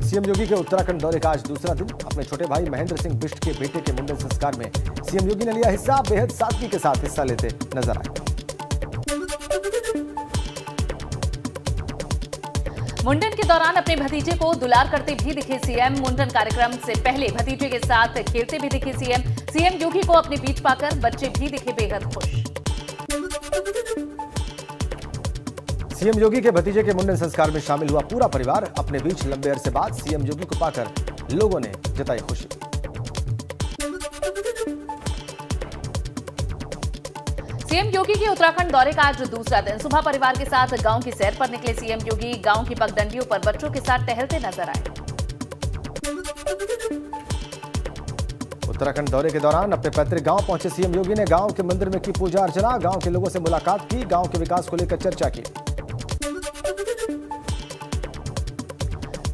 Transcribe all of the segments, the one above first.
CM योगी के उत्तराखंड दौरे का आज दूसरा दिन। अपने छोटे भाई महेंद्र सिंह बिष्ट के बेटे के मुंडन संस्कार में सीएम योगी ने लिया हिस्सा। बेहद सादगी के साथ हिस्सा लेते नजर आए। मुंडन के दौरान अपने भतीजे को दुलार करते भी दिखे सीएम। मुंडन कार्यक्रम से पहले भतीजे के साथ खेलते भी दिखे सीएम। सीएम योगी को अपने बीच पाकर बच्चे भी दिखे बेहद खुश। सीएम योगी के भतीजे के मुंडन संस्कार में शामिल हुआ पूरा परिवार। अपने बीच लंबे अरसे बाद सीएम योगी को पाकर लोगों ने जताई खुशी। सीएम योगी के उत्तराखंड दौरे का आज दूसरा दिन। सुबह परिवार के साथ गांव की सैर पर निकले सीएम योगी। गांव की पगडंडियों पर बच्चों के साथ टहलते नजर आए। उत्तराखंड दौरे के दौरान अपने पैतृक गांव पहुंचे सीएम योगी ने गांव के मंदिर में की पूजा अर्चना। गांव के लोगों से मुलाकात की। गांव के विकास को लेकर चर्चा की।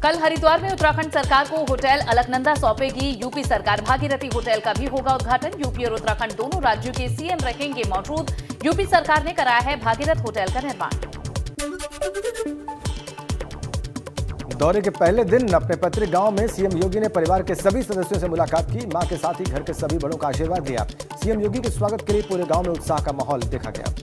कल हरिद्वार में उत्तराखंड सरकार को होटल अलकनंदा सौंपेगी यूपी सरकार। भागीरथी होटल का भी होगा उद्घाटन। यूपी और उत्तराखंड दोनों राज्यों के सीएम रहेंगे मौजूद। यूपी सरकार ने कराया है भागीरथ होटल का निर्माण। दौरे के पहले दिन अपने पैतृक गांव में सीएम योगी ने परिवार के सभी सदस्यों से मुलाकात की। मां के साथ ही घर के सभी बड़ों का आशीर्वाद लिया। सीएम योगी के स्वागत के लिए पूरे गांव में उत्साह का माहौल देखा गया।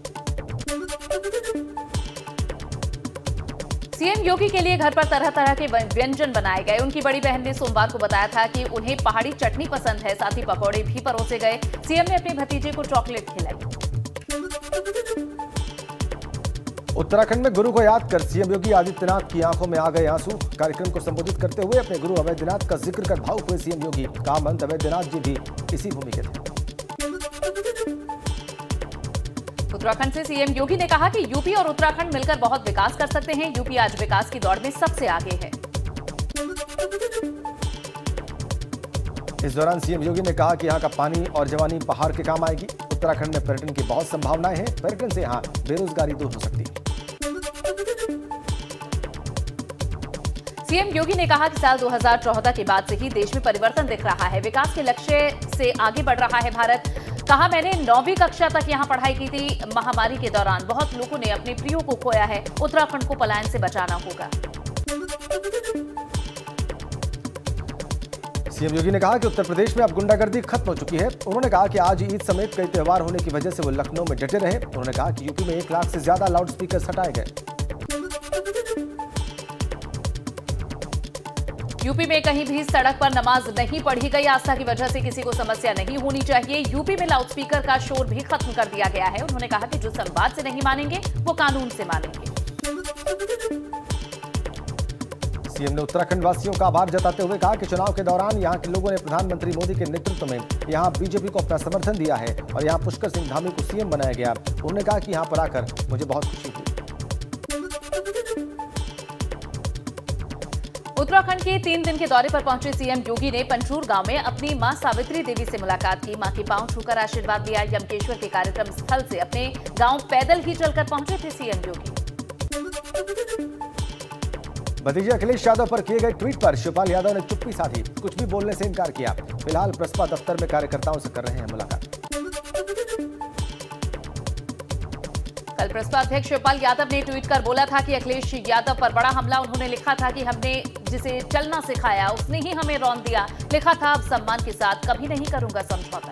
सीएम योगी के लिए घर पर तरह तरह के व्यंजन बनाए गए। उनकी बड़ी बहन ने सोमवार को बताया था कि उन्हें पहाड़ी चटनी पसंद है। साथ ही पकौड़े भी परोसे गए। सीएम ने अपने भतीजे को चॉकलेट खिलाई। उत्तराखंड में गुरु को याद कर सीएम योगी आदित्यनाथ की आंखों में आ गए आंसू। कार्यक्रम को संबोधित करते हुए अपने गुरु अवैधनाथ का जिक्र कर भावुक हुए सीएम योगी। कहा अंत अवैधनाथ जी भी इसी भूमि के थे। उत्तराखंड से सीएम योगी ने कहा कि यूपी और उत्तराखंड मिलकर बहुत विकास कर सकते हैं। यूपी आज विकास की दौड़ में सबसे आगे है। इस दौरान सीएम योगी ने कहा कि यहां का पानी और जवानी पहाड़ के काम आएगी। उत्तराखंड में पर्यटन की बहुत संभावनाएं हैं। पर्यटन से यहां बेरोजगारी दूर हो सकती है। सीएम योगी ने कहा कि साल 2014 के बाद से ही देश में परिवर्तन दिख रहा है। विकास के लक्ष्य से आगे बढ़ रहा है भारत। कहा मैंने 9वीं कक्षा तक यहां पढ़ाई की थी। महामारी के दौरान बहुत लोगों ने अपने प्रियों को खोया है। उत्तराखंड को पलायन से बचाना होगा। सीएम योगी ने कहा कि उत्तर प्रदेश में अब गुंडागर्दी खत्म हो चुकी है। उन्होंने कहा कि आज ईद समेत कई त्योहार होने की वजह से वो लखनऊ में डटे रहे। उन्होंने कहा कि यूपी में 1 लाख से ज्यादा लाउड स्पीकर हटाए गए। यूपी में कहीं भी सड़क पर नमाज नहीं पढ़ी गई। आस्था की वजह से किसी को समस्या नहीं होनी चाहिए। यूपी में लाउडस्पीकर का शोर भी खत्म कर दिया गया है। उन्होंने कहा कि जो संवाद से नहीं मानेंगे वो कानून से मानेंगे। सीएम ने उत्तराखंड वासियों का आभार जताते हुए कहा कि चुनाव के दौरान यहां के लोगों ने प्रधानमंत्री मोदी के नेतृत्व में यहां बीजेपी को अपना समर्थन दिया है और यहां पुष्कर सिंह धामी को सीएम बनाया गया। उन्होंने कहा कि यहां पर आकर मुझे बहुत खुशी हुई। उत्तराखंड के 3 दिन के दौरे पर पहुंचे सीएम योगी ने पंचूर गांव में अपनी मां सावित्री देवी से मुलाकात की। मां के पांव छूकर आशीर्वाद लिया। यमकेश्वर के कार्यक्रम स्थल से अपने गांव पैदल ही चलकर पहुंचे थे सीएम योगी। भतीजे अखिलेश यादव पर किए गए ट्वीट पर शिवपाल यादव ने चुप्पी साधी। कुछ भी बोलने से इनकार किया। फिलहाल प्रसपा दफ्तर में कार्यकर्ताओं से कर रहे हैं मुलाकात। कल प्रसपा अध्यक्ष शिवपाल यादव ने ट्वीट कर बोला था कि अखिलेश यादव पर बड़ा हमला। उन्होंने लिखा था कि हमने जिसे चलना सिखाया उसने ही हमें रौंद दिया। लिखा था अब सम्मान के साथ कभी नहीं करूंगा समझौता।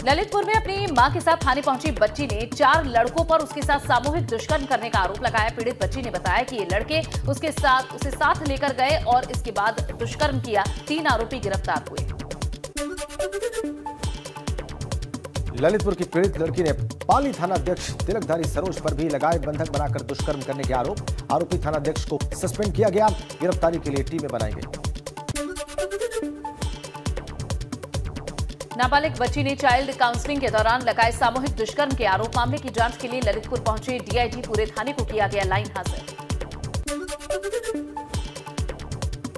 ललितपुर में अपनी मां के साथ थाने पहुंची बच्ची ने 4 लड़कों पर उसके साथ सामूहिक दुष्कर्म करने का आरोप लगाया। पीड़ित बच्ची ने बताया कि ये लड़के उसे साथ लेकर गए और इसके बाद दुष्कर्म किया। 3 आरोपी गिरफ्तार हुए। ललितपुर की पीड़ित लड़की ने पाली थानाध्यक्ष तिलकधारी सरोज पर भी लगाए बंधक बनाकर दुष्कर्म करने के आरोप। आरोपी थानाध्यक्ष को सस्पेंड किया गया। गिरफ्तारी के लिए टीमें बनाई गई। नाबालिग बच्ची ने चाइल्ड काउंसलिंग के दौरान लगाए सामूहिक दुष्कर्म के आरोप। मामले की जांच के लिए ललितपुर पहुंचे डीआईजी। पूरे थाने को किया गया लाइन हाजिर।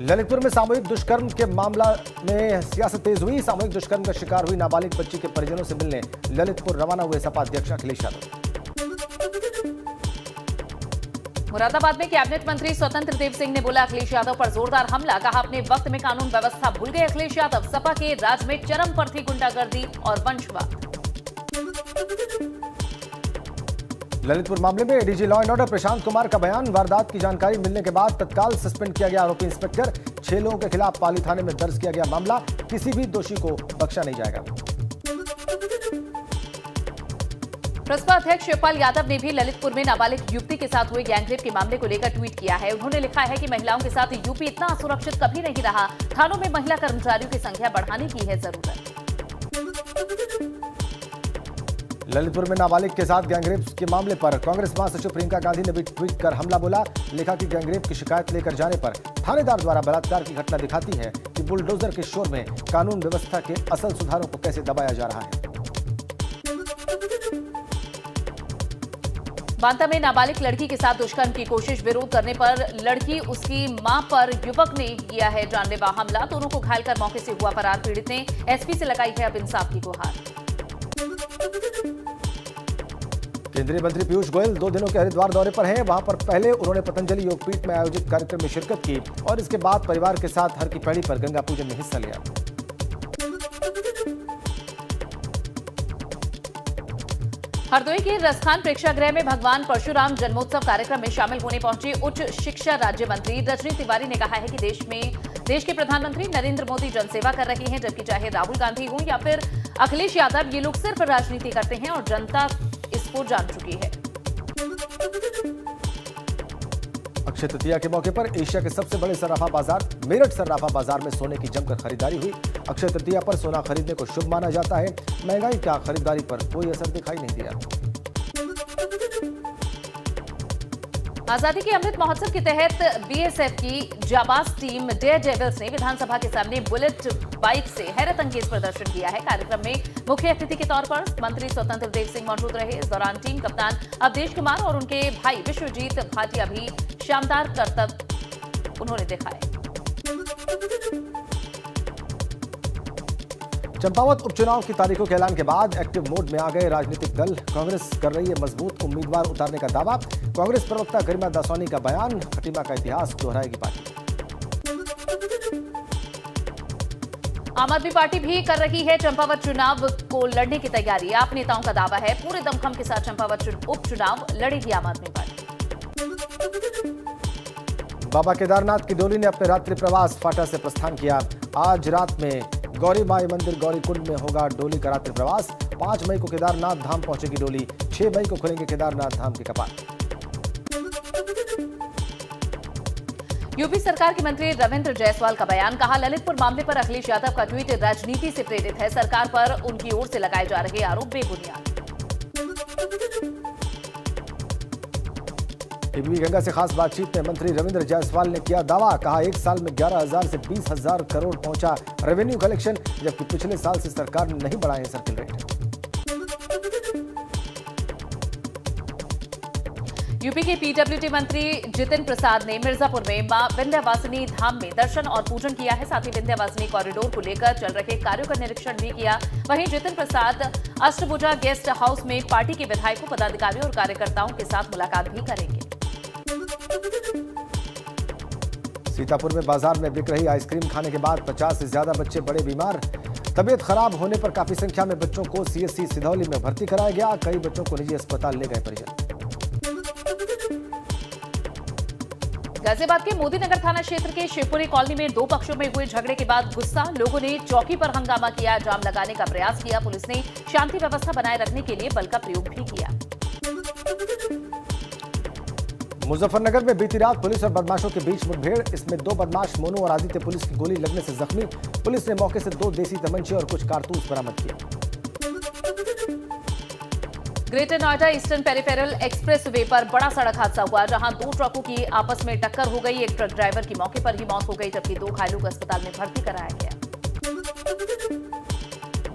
ललितपुर में सामूहिक दुष्कर्म के मामला में सियासत तेज हुई। सामूहिक दुष्कर्म का शिकार हुई नाबालिग बच्ची के परिजनों से मिलने ललितपुर रवाना हुए सपा अध्यक्ष अखिलेश यादव। मुरादाबाद में कैबिनेट मंत्री स्वतंत्र देव सिंह ने बोला अखिलेश यादव पर जोरदार हमला। कहा अपने वक्त में कानून व्यवस्था भूल गए अखिलेश यादव। सपा के राज में चरम पर थी गुंडागर्दी और वंशवाद। ललितपुर मामले में ADG law and order Prashant Kumar का बयान। वारदात की जानकारी मिलने के बाद तत्काल सस्पेंड किया गया आरोपी इंस्पेक्टर। 6 लोगों के खिलाफ पाली थाने में दर्ज किया गया मामला। किसी भी दोषी को बख्शा नहीं जाएगा। प्रसपा अध्यक्ष शिवपाल यादव ने भी ललितपुर में नाबालिग युवती के साथ हुए गैंगरेप के मामले को लेकर ट्वीट किया है। उन्होंने लिखा है कि महिलाओं के साथ यूपी इतना असुरक्षित कभी नहीं रहा। थानों में महिला कर्मचारियों की संख्या बढ़ाने की है जरूरत। ललितपुर में नाबालिग के साथ गैंगरेप के मामले पर कांग्रेस महासचिव प्रियंका गांधी ने भी ट्वीट कर हमला बोला। लिखा कि गैंगरेप की शिकायत लेकर जाने पर थानेदार द्वारा बलात्कार की घटना दिखाती है कि बुलडोजर के शोर में कानून व्यवस्था के असल सुधारों को कैसे दबाया जा रहा है। बांदा में नाबालिग लड़की के साथ दुष्कर्म की कोशिश, विरोध करने पर लड़की उसकी मां पर युवक ने किया है जानलेवा हमला। दोनों को घायल कर मौके से हुआ फरार। पीड़ित ने एसपी से लगाई है अब इंसाफ की गुहार। केंद्रीय मंत्री पीयूष गोयल 2 दिनों के हरिद्वार दौरे पर हैं। वहां पर पहले उन्होंने पतंजलि योगपीठ में आयोजित कार्यक्रम में शिरकत की और इसके बाद परिवार के साथ हर की पैड़ी पर गंगा पूजन में हिस्सा लिया। हरदोई के रसखान प्रेक्षागृह में भगवान परशुराम जन्मोत्सव कार्यक्रम में शामिल होने पहुंचे उच्च शिक्षा राज्य मंत्री रजनी तिवारी ने कहा है कि देश के प्रधानमंत्री नरेंद्र मोदी जनसेवा कर रहे हैं, जबकि चाहे राहुल गांधी हो या फिर अखिलेश यादव, ये लोग सिर्फ राजनीति करते हैं और जनता इसको जान चुकी है। अक्षय तृतीया के मौके पर एशिया के सबसे बड़े सर्राफा बाजार मेरठ सर्राफा बाजार में सोने की जमकर खरीदारी हुई। अक्षय तृतीया पर सोना खरीदने को शुभ माना जाता है। महंगाई का खरीदारी पर कोई असर दिखाई नहीं दिया। आजादी के अमृत महोत्सव के तहत बीएसएफ की जाबाज टीम डेयर डेविल्स ने विधानसभा के सामने बुलेट बाइक से हैरत अंगेज प्रदर्शन किया है। कार्यक्रम में मुख्य अतिथि के तौर पर मंत्री स्वतंत्र देव सिंह मौजूद रहे। इस दौरान टीम कप्तान अवधेश कुमार और उनके भाई विश्वजीत भाटिया भी शानदार करतब उन्होंने दिखाए। चंपावत उपचुनाव की तारीखों के ऐलान के बाद एक्टिव मोड में आ गए राजनीतिक दल। कांग्रेस कर रही है मजबूत उम्मीदवार उतारने का दावा। कांग्रेस प्रवक्ता गरिमा दासवानी का बयान, खटीमा का इतिहास दोहराएगी पार्टी। आम आदमी पार्टी भी कर रही है चंपावत चुनाव को लड़ने की तैयारी। आप नेताओं का दावा है पूरे दमखम के साथ चंपावत उपचुनाव लड़ेगी आम आदमी पार्टी। बाबा केदारनाथ की डोली ने अपने रात्रि प्रवास फाटा से प्रस्थान किया। आज रात में गौरी माई मंदिर गौरीकुंड में होगा डोली का रात्रि प्रवास। 5 मई को केदारनाथ धाम पहुंचेगी डोली। 6 मई को खुलेंगे केदारनाथ धाम के कपाट। यूपी सरकार के मंत्री रविंद्र जायसवाल का बयान, कहा ललितपुर मामले पर अखिलेश यादव का ट्वीट राजनीति से प्रेरित है। सरकार पर उनकी ओर से लगाए जा रहे आरोप बेबुनियाद। एबीपी गंगा से खास बातचीत में मंत्री रविंद्र जायसवाल ने किया दावा। कहा 1 साल में 11,000 से 20,000 करोड़ पहुंचा रेवेन्यू कलेक्शन, जबकि पिछले साल से सरकार ने नहीं बढ़ाए सर्किल रेट। यूपी के पीडब्ल्यूडी मंत्री जितिन प्रसाद ने मिर्जापुर में मां विंध्यवासिनी धाम में दर्शन और पूजन किया है। साथ ही विंध्यवासिनी कॉरिडोर को लेकर चल रहे कार्यों का निरीक्षण भी किया। वहीं जितिन प्रसाद अष्टभुजा गेस्ट हाउस में पार्टी के विधायकों, पदाधिकारियों और कार्यकर्ताओं के साथ मुलाकात भी करेंगे। सीतापुर में बाजार में बिक रही आइसक्रीम खाने के बाद 50 से ज्यादा बच्चे बड़े बीमार। तबीयत खराब होने पर काफी संख्या में बच्चों को सीएससी सिधौली में भर्ती कराया गया। कई बच्चों को निजी अस्पताल ले गए परिजन। गाजियाबाद के मोदीनगर थाना क्षेत्र के शिवपुरी कॉलोनी में 2 पक्षों में हुए झगड़े के बाद गुस्सा, लोगों ने चौकी पर हंगामा किया, जाम लगाने का प्रयास किया। पुलिस ने शांति व्यवस्था बनाए रखने के लिए बल का प्रयोग भी किया। मुजफ्फरनगर में बीती रात पुलिस और बदमाशों के बीच मुठभेड़। इसमें 2 बदमाश मोनू और आदित्य पुलिस की गोली लगने से जख्मी। पुलिस ने मौके से 2 देसी तमंचे और कुछ कारतूस बरामद किए। Greater Noida eastern peripheral express way पर बड़ा सड़क हादसा हुआ, जहां 2 ट्रकों की आपस में टक्कर हो गई। एक ट्रक ड्राइवर की मौके पर ही मौत हो गई, जबकि 2 घायलों को अस्पताल में भर्ती कराया गया।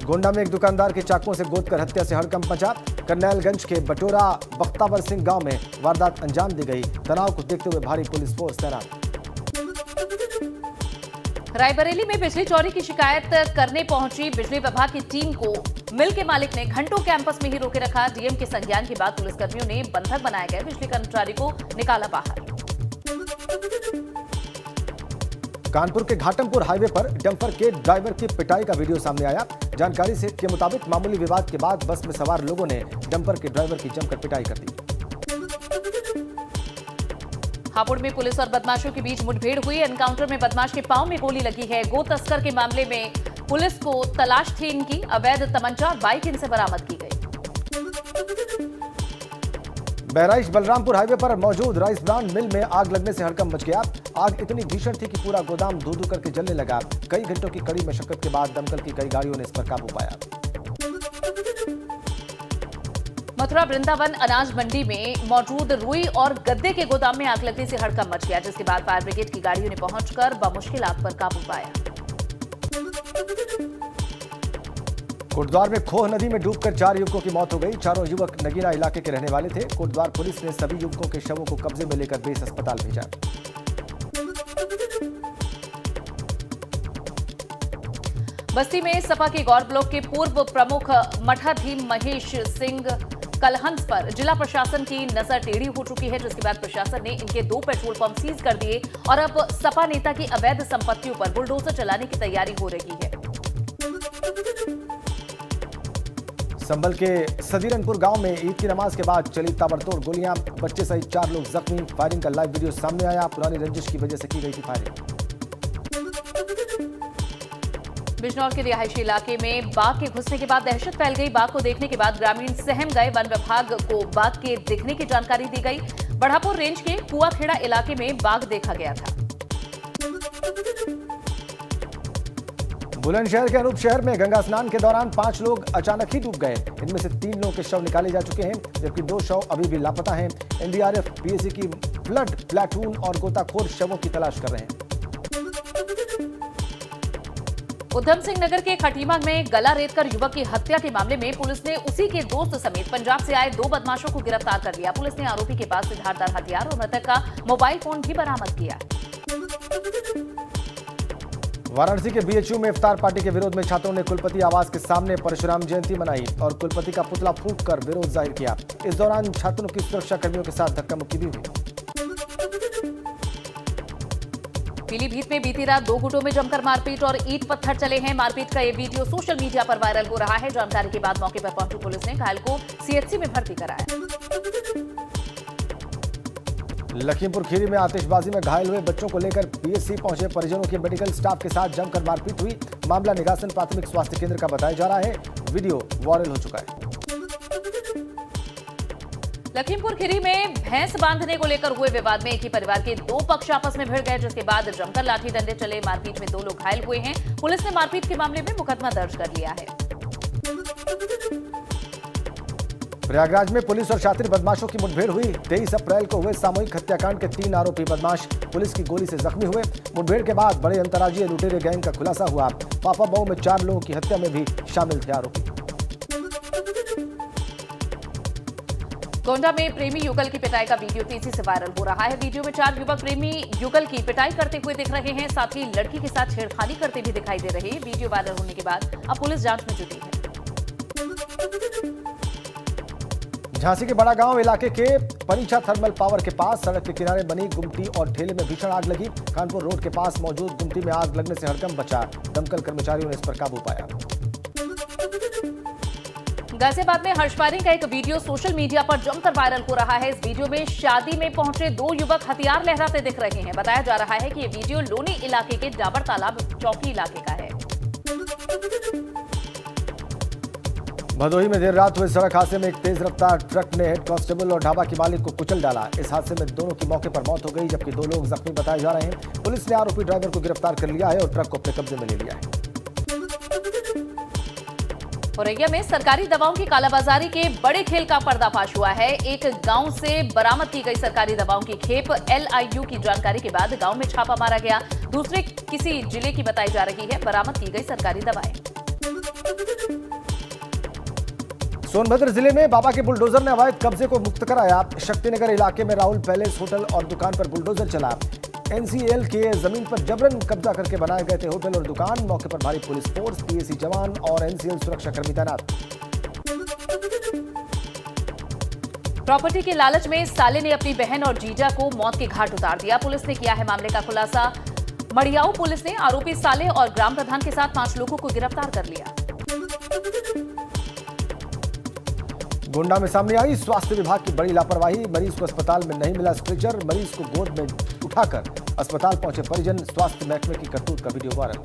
गोंडा में एक दुकानदार के चाकुओं से गोदकर हत्या से हड़कंप मचा। करनैलगंज के बटोरा बख्तावर सिंह गांव में वारदात अंजाम दी गई। तनाव को देखते हुए भारी पुलिस फोर्स तैनात। रायबरेली में बिजली चोरी की शिकायत करने पहुंची बिजली विभाग की टीम को मिल के मालिक ने घंटों कैंपस में ही रोके रखा। डीएम के संज्ञान के बाद पुलिसकर्मियों ने बंधक बनाए गए बिजली कर्मचारी को निकाला बाहर। कानपुर के घाटमपुर हाईवे पर डंपर के ड्राइवर की पिटाई का वीडियो सामने आया। जानकारी के मुताबिक मामूली विवाद के बाद बस में सवार लोगों ने डंपर के ड्राइवर की जमकर पिटाई कर दी। हापुड़ में पुलिस और बदमाशों के बीच मुठभेड़ हुई। एनकाउंटर में बदमाश के पांव में गोली लगी है। गो तस्कर के मामले में पुलिस को तलाश थी इनकी। अवैध तमंचा और बाइक इनसे बरामद की गई। बहराइच बलरामपुर हाईवे पर मौजूद राइस ब्रांड मिल में आग लगने से हड़कंप मच गया। आग इतनी भीषण थी कि पूरा गोदाम धू-धू करके जलने लगा। कई घंटों की कड़ी मशक्कत के बाद दमकल की कई गाड़ियों ने इस पर काबू पाया। मथुरा वृंदावन अनाज मंडी में मौजूद रुई और गद्दे के गोदाम में आग लगने से हड़कंप मच गया, जिसके बाद फायर ब्रिगेड की गाड़ियों ने पहुंचकर बमुश्किल आग पर काबू पाया। कोटद्वार में खोह नदी में डूबकर 4 युवकों की मौत हो गई। चारों युवक नगीना इलाके के रहने वाले थे। कोटद्वार पुलिस ने सभी युवकों के शवों को कब्जे में लेकर बेस अस्पताल भेजा। बस्ती में सपा के गौर ब्लॉक के पूर्व प्रमुख मठाधीम महेश सिंह कलहंस पर जिला प्रशासन की नजर टेढ़ी हो चुकी है, जिसके बाद प्रशासन ने इनके 2 पेट्रोल पंप सीज कर दिए और अब सपा नेता की अवैध संपत्तियों पर बुलडोजर चलाने की तैयारी हो रही है। संभल के सदीरनपुर गांव में ईद की नमाज के बाद चली ताबड़तोड़ गोलियां, बच्चे सहित 4 लोग जख्मी। फायरिंग का लाइव वीडियो सामने आया। पुरानी रंजिश की वजह से की गई थी फायरिंग। बिजनौर के रिहायशी इलाके में बाघ के घुसने के बाद दहशत फैल गई। बाघ को देखने के बाद ग्रामीण सहम गए। वन विभाग को बाघ के दिखने की जानकारी दी गई। बढ़ापुर रेंज के कुआखेड़ा इलाके में बाघ देखा गया था। बुलंदशहर के अनूप शहर में गंगा स्नान के दौरान 5 लोग अचानक ही डूब गए। इनमें से 3 लोगों के शव निकाले जा चुके हैं, जबकि 2 शव अभी भी लापता हैं। एनडीआरएफ, पीएसी की फ्लड प्लाटून और गोताखोर शवों की तलाश कर रहे हैं। उधम सिंह नगर के खटीमा में गला रेतकर युवक की हत्या के मामले में पुलिस ने उसी के दोस्त समेत पंजाब से आए 2 बदमाशों को गिरफ्तार कर लिया। पुलिस ने आरोपी के पास से धारदार हथियार और मृतक का मोबाइल फोन भी बरामद किया। वाराणसी के बीएचयू में इफ्तार पार्टी के विरोध में छात्रों ने कुलपति आवास के सामने परशुराम जयंती मनाई और कुलपति का पुतला फूंककर विरोध जाहिर किया। इस दौरान छात्रों की सुरक्षा कर्मियों के साथ धक्का मुक्की भी हुई। पीलीभीत में बीती रात 2 गुटों में जमकर मारपीट और ईंट पत्थर चले हैं। मारपीट का ये वीडियो सोशल मीडिया पर वायरल हो रहा है। जानकारी के बाद मौके पर पहुंची पुलिस ने घायल को सीएचसी में भर्ती कराया। लखीमपुर खीरी में आतिशबाजी में घायल हुए बच्चों को लेकर पीएचसी पहुंचे परिजनों के मेडिकल स्टाफ के साथ जमकर मारपीट हुई। मामला निगासन प्राथमिक स्वास्थ्य केंद्र का बताया जा रहा है। वीडियो वायरल हो चुका है। लखीमपुर खीरी में भैंस बांधने को लेकर हुए विवाद में एक ही परिवार के 2 पक्ष आपस में भिड़ गए, जिसके बाद जमकर लाठी डंडे चले। मारपीट में 2 लोग घायल हुए हैं। पुलिस ने मारपीट के मामले में मुकदमा दर्ज कर लिया है। प्रयागराज में पुलिस और शातिर बदमाशों की मुठभेड़ हुई। 23 अप्रैल को हुए सामूहिक हत्याकांड के 3 आरोपी बदमाश पुलिस की गोली से जख्मी हुए। मुठभेड़ के बाद बड़े अंतर्राज्यीय लुटेरे गैंग का खुलासा हुआ। पापा बहू में 4 लोगों की हत्या में भी शामिल थे आरोपी। गोंडा में प्रेमी युगल की पिटाई का वीडियो तेजी से वायरल हो रहा है। वीडियो में 4 युवक प्रेमी युगल की पिटाई करते हुए दिख रहे हैं, साथ ही लड़की के साथ छेड़खानी करते भी दिखाई दे रहे हैं। वीडियो वायरल होने के बाद अब पुलिस जांच में जुटी है। झांसी के बड़ा गांव इलाके के परीक्षा थर्मल पावर के पास सड़क के किनारे बनी गुमटी और ठेले में भीषण आग लगी। कानपुर रोड के पास मौजूद गुमटी में आग लगने से हड़कंप बचा। दमकल कर्मचारियों ने इस पर काबू पाया। गाजियाबाद में हर्ष फायरिंग का एक वीडियो सोशल मीडिया पर जमकर वायरल हो रहा है। इस वीडियो में शादी में पहुंचे 2 युवक हथियार लहराते दिख रहे हैं। बताया जा रहा है कि ये वीडियो लोनी इलाके के डाबर तालाब चौकी इलाके का है। भदोही में देर रात हुए सड़क हादसे में एक तेज रफ्तार ट्रक ने हेड कांस्टेबल और ढाबा के मालिक को कुचल डाला। इस हादसे में दोनों की मौके पर मौत हो गई, जबकि 2 लोग जख्मी बताए जा रहे हैं। पुलिस ने आरोपी ड्राइवर को गिरफ्तार कर लिया है और ट्रक को अपने कब्जे में ले लिया है। औरैया में सरकारी दवाओं की कालाबाजारी के बड़े खेल का पर्दाफाश हुआ है। एक गांव से बरामद की गई सरकारी दवाओं की खेप LIU की जानकारी के बाद गांव में छापा मारा गया। दूसरे किसी जिले की बताई जा रही है बरामद की गई सरकारी दवाएं। सोनभद्र जिले में बाबा के बुलडोजर ने अवैध कब्जे को मुक्त कराया। शक्तिनगर इलाके में राहुल पैलेस होटल और दुकान पर बुलडोजर चला। NCL के जमीन पर जबरन कब्जा करके बनाए गए थे होटल और दुकान। मौके पर भारी पुलिस फोर्स, PAC जवान और NCL सुरक्षा कर्मी तैनात। प्रॉपर्टी के लालच में साले ने अपनी बहन और जीजा को मौत के घाट उतार दिया। पुलिस ने किया है मामले का खुलासा। मड़ियाऊ पुलिस ने आरोपी साले और ग्राम प्रधान के साथ 5 लोगों को गिरफ्तार कर लिया। गोंडा में सामने आई स्वास्थ्य विभाग की बड़ी लापरवाही। मरीज को अस्पताल में नहीं मिला स्ट्रेचर, मरीज को गोद में उठाकर अस्पताल पहुंचे परिजन। स्वास्थ्य महकमे की करतूत का वीडियो वायरल।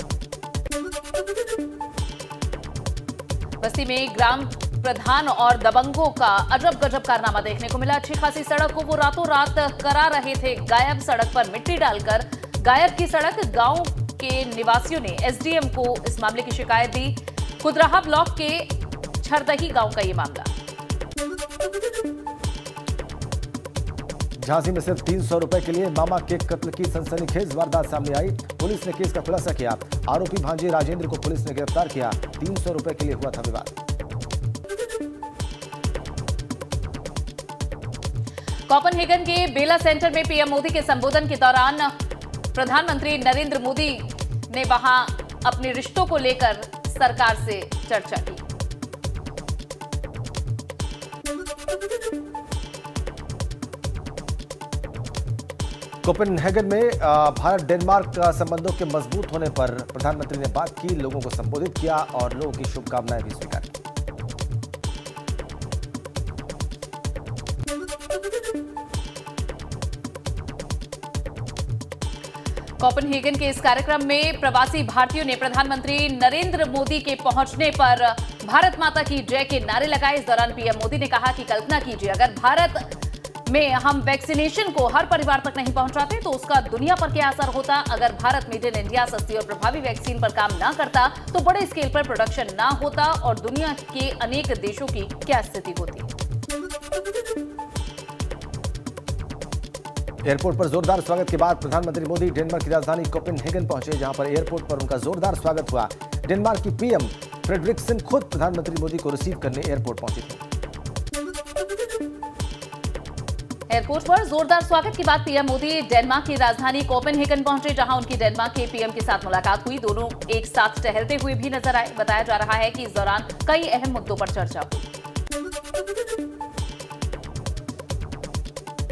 बस्ती में ग्राम प्रधान और दबंगों का अजब गजब कारनामा देखने को मिला। अच्छी खासी सड़क को वो रातों रात करा रहे थे गायब। सड़क पर मिट्टी डालकर गायब की सड़क। गांव के निवासियों ने एसडीएम को इस मामले की शिकायत दी। कुदराहा ब्लॉक के छरदही गांव का ये मामला। झांसी में सिर्फ 300 रुपए के लिए मामा के कत्ल की सनसनीखेज वारदात सामने आई। पुलिस ने केस का खुलासा किया। आरोपी भांजे राजेंद्र को पुलिस ने गिरफ्तार किया। 300 रुपए के लिए हुआ था विवाद। कोपेनहेगन के बेला सेंटर में पीएम मोदी के संबोधन के दौरान प्रधानमंत्री नरेंद्र मोदी ने वहां अपने रिश्तों को लेकर सरकार से चर्चा की। कोपेनहेगन में भारत डेनमार्क संबंधों के मजबूत होने पर प्रधानमंत्री ने बात की, लोगों को संबोधित किया और लोगों की शुभकामनाएं भी स्वीकार की। कोपेनहेगन के इस कार्यक्रम में प्रवासी भारतीयों ने प्रधानमंत्री नरेंद्र मोदी के पहुंचने पर भारत माता की जय के नारे लगाए। इस दौरान पीएम मोदी ने कहा कि कल्पना कीजिए, अगर भारत में हम वैक्सीनेशन को हर परिवार तक नहीं पहुंचाते तो उसका दुनिया पर क्या असर होता। अगर भारत मेड इन इंडिया सस्ती और प्रभावी वैक्सीन पर काम ना करता तो बड़े स्केल पर प्रोडक्शन ना होता और दुनिया के अनेक देशों की क्या स्थिति होती। एयरपोर्ट पर जोरदार स्वागत के बाद प्रधानमंत्री मोदी डेनमार्क की राजधानी कोपेनहेगन पहुंचे, जहां पर एयरपोर्ट पर उनका जोरदार स्वागत हुआ। डेनमार्क की पीएम फ्रेडरिक्सन खुद प्रधानमंत्री मोदी को रिसीव करने एयरपोर्ट पहुंची थी। एयरपोर्ट पर जोरदार स्वागत के बाद पीएम मोदी डेनमार्क की राजधानी कोपेनहेगन पहुंचे, जहां उनकी डेनमार्क के पीएम के साथ मुलाकात हुई। दोनों एक साथ टहलते हुए भी नजर आए। बताया जा रहा है कि इस दौरान कई अहम मुद्दों पर चर्चा हुई।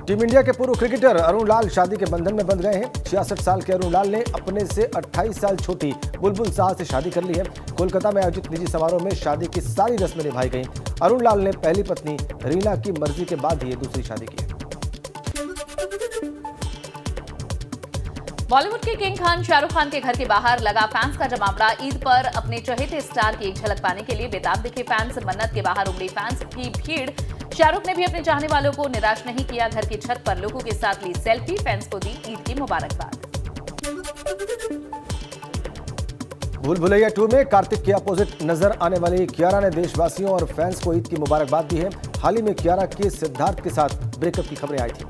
टीम इंडिया के पूर्व क्रिकेटर अरुण लाल शादी के बंधन में बंध गए हैं। 66 साल के अरुण लाल ने अपने से 28 साल छोटी बुलबुल साह से शादी कर ली है। कोलकाता में आयोजित निजी समारोह में शादी की सारी रस्में निभाई गईं। अरुण लाल ने पहली पत्नी रीना की मर्जी के बाद ही दूसरी शादी की है। बॉलीवुड के किंग खान शाहरुख खान के घर के बाहर लगा फैंस का जमावड़ा। ईद पर अपने चहेते स्टार की एक झलक पाने के लिए बेताब दिखे फैंस। मन्नत के बाहर उमड़ी फैंस की भीड़। शाहरुख ने भी अपने चाहने वालों को निराश नहीं किया। घर की छत पर लोगों के साथ ली सेल्फी। फैंस को दी ईद की मुबारकबाद। भूल भुलैया 2 में कार्तिक के अपोजिट नजर आने वाली कियारा ने देशवासियों और फैंस को ईद की मुबारकबाद दी है। हाल ही में कियारा के सिद्धार्थ के साथ ब्रेकअप की खबरें आई थी।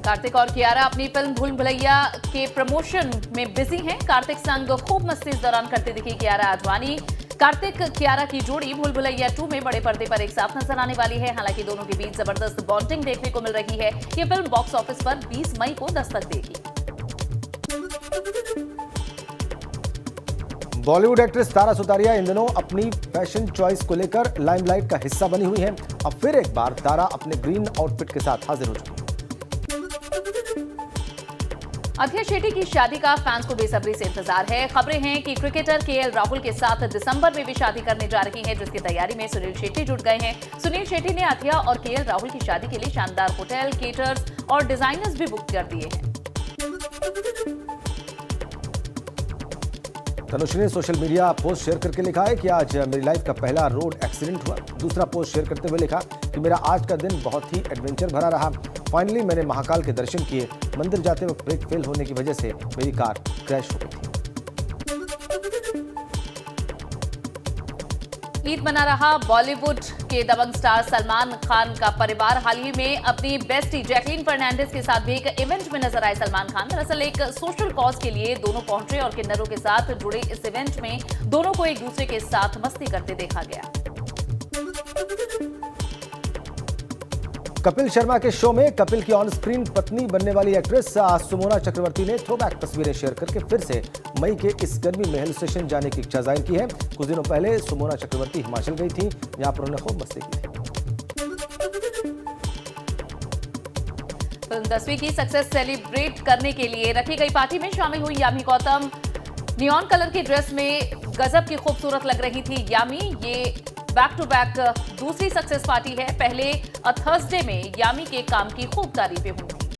कार्तिक और कियारा अपनी फिल्म भूल भुलैया के प्रमोशन में बिजी हैं। कार्तिक संग खूब मस्ती इस दौरान करती दिखी कियारा आडवाणी। कार्तिक कियारा की जोड़ी भूल भुलैया 2 में बड़े पर्दे पर एक साथ नजर आने वाली है। हालांकि दोनों के बीच जबरदस्त बॉन्डिंग देखने को मिल रही है। ये फिल्म बॉक्स ऑफिस पर 20 मई को दस्तक देगी। बॉलीवुड एक्ट्रेस तारा सुतारिया इन दिनों अपनी फैशन चॉइस को लेकर लाइमलाइट का हिस्सा बनी हुई हैं। अब फिर एक बार तारा अपने ग्रीन आउटफिट के साथ हाजिर हो चुकी है। अथिया शेट्टी की शादी का फैंस को बेसब्री से इंतजार है। खबरें हैं कि क्रिकेटर केएल राहुल के साथ दिसंबर में भी शादी करने जा रही हैं, जिसकी तैयारी में सुनील शेट्टी जुट गए हैं। सुनील शेट्टी ने अथिया और केएल राहुल की शादी के लिए शानदार होटल, केटर्स और डिजाइनर्स भी बुक कर दिए हैं। तनुश्री ने सोशल मीडिया पोस्ट शेयर करके लिखा है कि आज मेरी लाइफ का पहला रोड एक्सीडेंट हुआ। दूसरा पोस्ट शेयर करते हुए लिखा कि मेरा आज का दिन बहुत ही एडवेंचर भरा रहा। फाइनली मैंने महाकाल के दर्शन किए। मंदिर जाते वक्त ब्रेक फेल होने की वजह से मेरी कार क्रैश हो गई थी। ईद मना रहा बॉलीवुड के दबंग स्टार सलमान खान का परिवार। हाल ही में अपनी बेस्टी जैकलीन फर्नांडिस के साथ भी एक इवेंट में नजर आए सलमान खान। दरअसल एक सोशल कॉज के लिए दोनों पहुंचे और किन्नरों के साथ जुड़े इस इवेंट में दोनों को एक दूसरे के साथ मस्ती करते देखा गया। कपिल शर्मा के शो में कपिल की ऑन स्क्रीन पत्नी बनने वाली एक्ट्रेस सुमोना चक्रवर्ती ने थ्रोबैक तस्वीरें शेयर करके फिर से मई के इस गर्मी में हिल स्टेशन जाने की इच्छा जाहिर की है। कुछ दिनों पहले सुमोना चक्रवर्ती हिमाचल गई थी, जहां पर उन्होंने खूब मस्ती की थी। फिल्म 10वीं की सक्सेस सेलिब्रेट करने के लिए रखी गई पार्टी में शामिल हुई यामी गौतम। नियॉन कलर की ड्रेस में गजब की खूबसूरत लग रही थी यामी। ये बैक टू बैक दूसरी सक्सेस पार्टी है। पहले थर्सडे में यामी के काम की खूब तारीफें हुई।